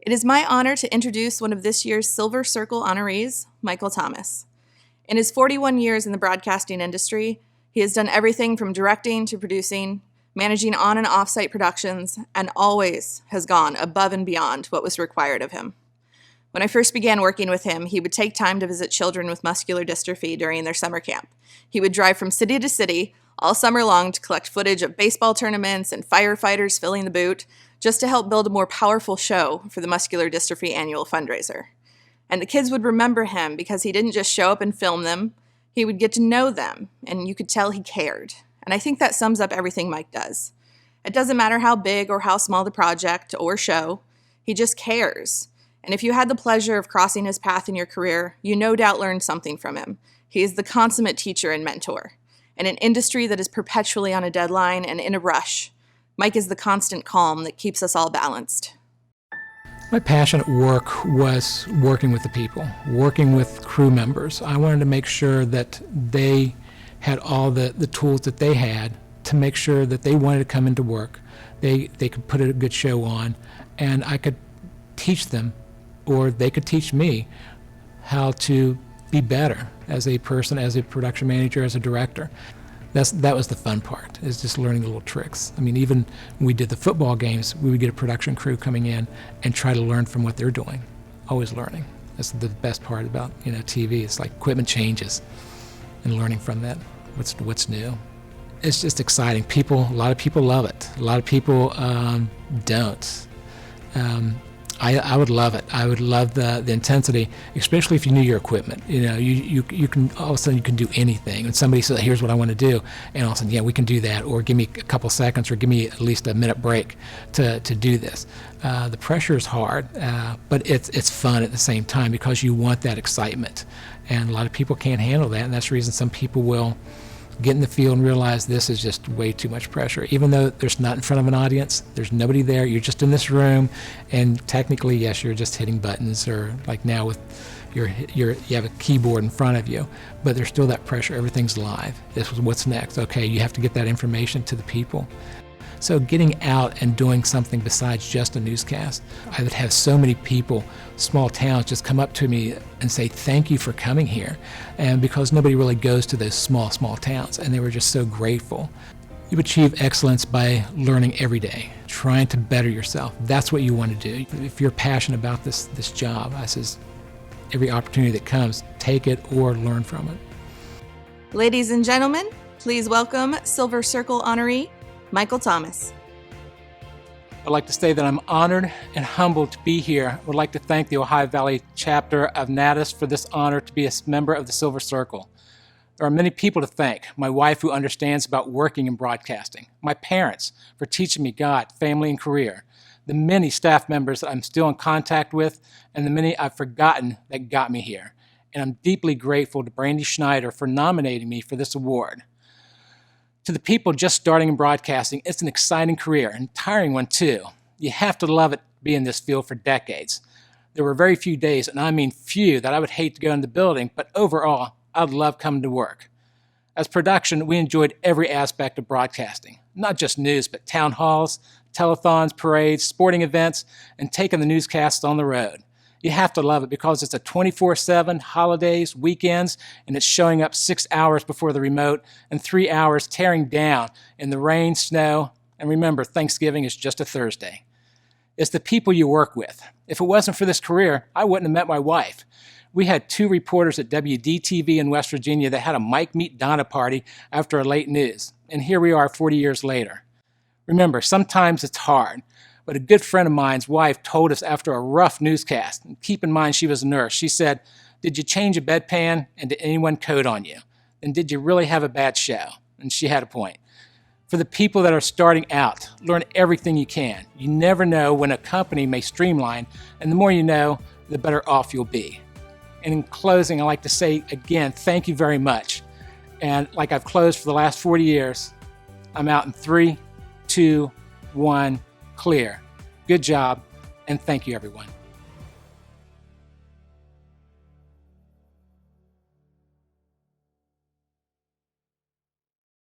It is my honor to introduce one of this year's Silver Circle honorees, Michael Thomas. In his 41 years in the broadcasting industry, he has done everything from directing to producing, managing on and off-site productions, and always has gone above and beyond what was required of him. When I first began working with him, he would take time to visit children with muscular dystrophy during their summer camp. He would drive from city to city all summer long to collect footage of baseball tournaments and firefighters filling the boot, just to help build a more powerful show for the Muscular Dystrophy Annual Fundraiser. And the kids would remember him because he didn't just show up and film them, he would get to know them, and you could tell he cared. And I think that sums up everything Mike does. It doesn't matter how big or how small the project or show, he just cares. And if you had the pleasure of crossing his path in your career, you no doubt learned something from him. He is the consummate teacher and mentor. In an industry that is perpetually on a deadline and in a rush, Mike is the constant calm that keeps us all balanced. My passion at work was working with the people, working with crew members. I wanted to make sure that they had all the tools that they had to make sure that they wanted to come into work. They could put a good show on, and I could teach them, or they could teach me, how to be better as a person, as a production manager, as a director. That was the fun part, is just learning the little tricks. I mean, even when we did the football games, we would get a production crew coming in and try to learn from what they're doing. Always learning. That's the best part about TV. It's like equipment changes and learning from that. What's new? It's just exciting. A lot of people love it. A lot of people don't. I would love it. I would love the intensity, especially if you knew your equipment. You can all of a sudden you can do anything. And somebody says, "Here's what I want to do," and all of a sudden, yeah, we can do that. Or give me a couple seconds, or give me at least a minute break to do this. The pressure is hard, but it's fun at the same time because you want that excitement. And a lot of people can't handle that, and that's the reason some people will get in the field and realize this is just way too much pressure. Even though there's not in front of an audience, there's nobody there, you're just in this room, and technically, yes, you're just hitting buttons, or like now with you have a keyboard in front of you, but there's still that pressure. Everything's live. This was what's next. Okay, you have to get that information to the people. So getting out and doing something besides just a newscast, I would have so many people, small towns, just come up to me and say, "Thank you for coming here." And because nobody really goes to those small towns, and they were just so grateful. You achieve excellence by learning every day, trying to better yourself. That's what you want to do. If you're passionate about this job, I says, every opportunity that comes, take it or learn from it. Ladies and gentlemen, please welcome Silver Circle honoree, Michael Thomas. I'd like to say that I'm honored and humbled to be here. I would like to thank the Ohio Valley chapter of NATAS for this honor to be a member of the Silver Circle. There are many people to thank. My wife, who understands about working in broadcasting. My parents for teaching me God, family, and career. The many staff members that I'm still in contact with, and the many I've forgotten that got me here. And I'm deeply grateful to Brandy Schneider for nominating me for this award. To the people just starting in broadcasting, it's an exciting career, and tiring one too. You have to love it to be in this field for decades. There were very few days, and I mean few, that I would hate to go in the building, but overall, I'd love coming to work. As production, we enjoyed every aspect of broadcasting, not just news, but town halls, telethons, parades, sporting events, and taking the newscasts on the road. You have to love it because it's a 24/7, holidays, weekends, and it's showing up 6 hours before the remote and 3 hours tearing down in the rain, snow, and remember, Thanksgiving is just a Thursday. It's the people you work with. If it wasn't for this career, I wouldn't have met my wife. We had 2 reporters at WDTV in West Virginia that had a Mike Meet Donna party after a late news, and here we are 40 years later. Remember, sometimes it's hard. But a good friend of mine's wife told us after a rough newscast, and keep in mind she was a nurse, she said, "Did you change a bedpan, and did anyone code on you? And did you really have a bad show?" And she had a point. For the people that are starting out, learn everything you can. You never know when a company may streamline, and the more you know, the better off you'll be. And in closing, I'd like to say again, thank you very much. And like I've closed for the last 40 years, I'm out in 3, 2, 1, clear. Good job, and thank you, everyone.